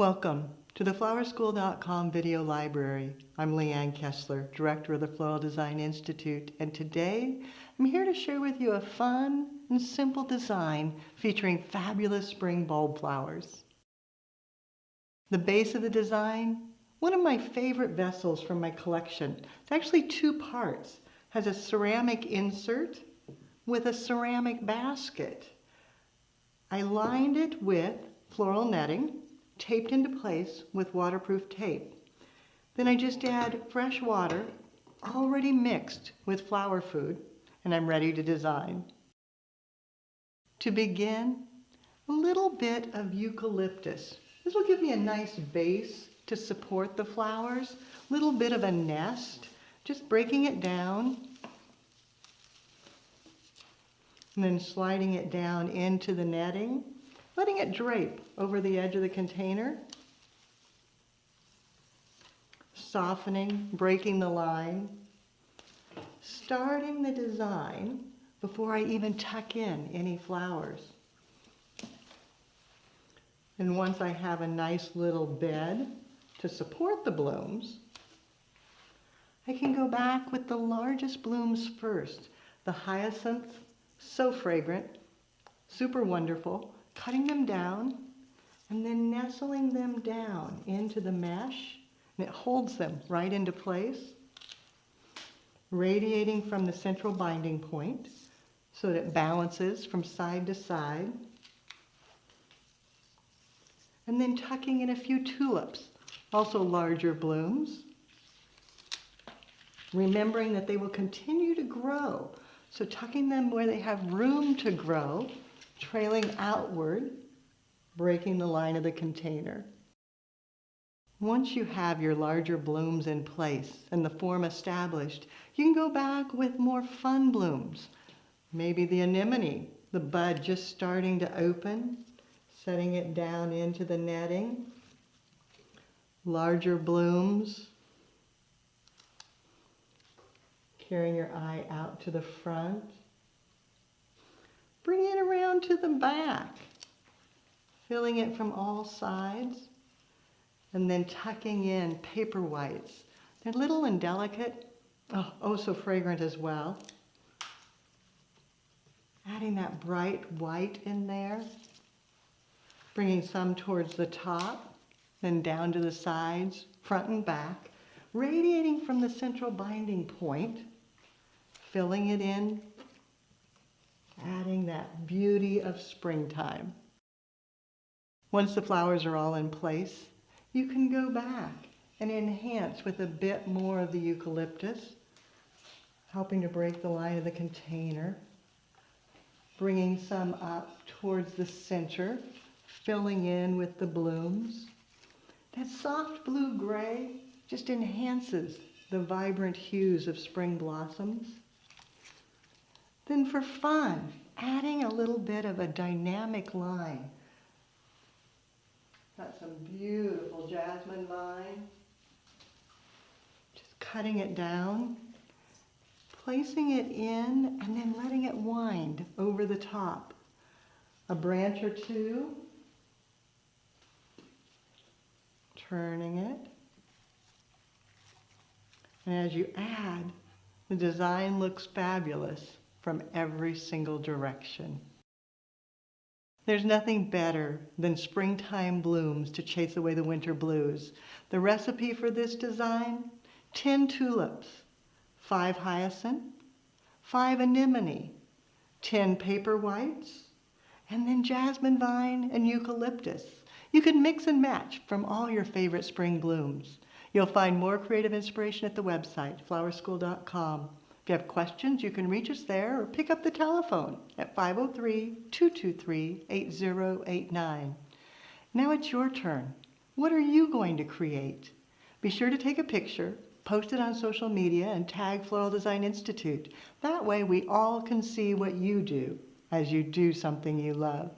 Welcome to the flowerschool.com video library. I'm Leanne Kessler, Director of the Floral Design Institute, and today I'm here to share with you a fun and simple design featuring fabulous spring bulb flowers. The base of the design, one of my favorite vessels from my collection. It's actually two parts. It has a ceramic insert with a ceramic basket. I lined it with floral netting, taped into place with waterproof tape. Then I just add fresh water, already mixed with flower food, and I'm ready to design. To begin, a little bit of eucalyptus. This will give me a nice base to support the flowers. A little bit of a nest, just breaking it down, and then sliding it down into the netting, letting it drape over the edge of the container, softening, breaking the line, starting the design before I even tuck in any flowers. And once I have a nice little bed to support the blooms, I can go back with the largest blooms first. The hyacinth, so fragrant, super wonderful, cutting them down and then nestling them down into the mesh, and it holds them right into place, radiating from the central binding point so that it balances from side to side, and then tucking in a few tulips, also larger blooms, remembering that they will continue to grow, so tucking them where they have room to grow, trailing outward, breaking the line of the container. Once you have your larger blooms in place and the form established, you can go back with more fun blooms. Maybe the anemone, the bud just starting to open, setting it down into the netting. Larger blooms, carrying your eye out to the front. Bring it around to the back, filling it from all sides, and then tucking in Paperwhites. They're little and delicate, oh so fragrant as well. Adding that bright white in there, bringing some towards the top, then down to the sides, front and back, radiating from the central binding point, filling it in, adding that beauty of springtime. Once the flowers are all in place, you can go back and enhance with a bit more of the eucalyptus, helping to break the line of the container, bringing some up towards the center, filling in with the blooms. That soft blue-gray just enhances the vibrant hues of spring blossoms. Then for fun, adding a little bit of a dynamic line. Got some beautiful jasmine vine. Just cutting it down, placing it in, and then letting it wind over the top. A branch or two, turning it. And as you add, the design looks fabulous from every single direction. There's nothing better than springtime blooms to chase away the winter blues. The recipe for this design, 10 tulips, 5 hyacinth, 5 anemone, 10 paperwhites, and then jasmine vine and eucalyptus. You can mix and match from all your favorite spring blooms. You'll find more creative inspiration at the website, flowerschool.com. If you have questions, you can reach us there or pick up the telephone at 503-223-8089. Now it's your turn. What are you going to create? Be sure to take a picture, post it on social media, and tag Floral Design Institute. That way we all can see what you do as you do something you love.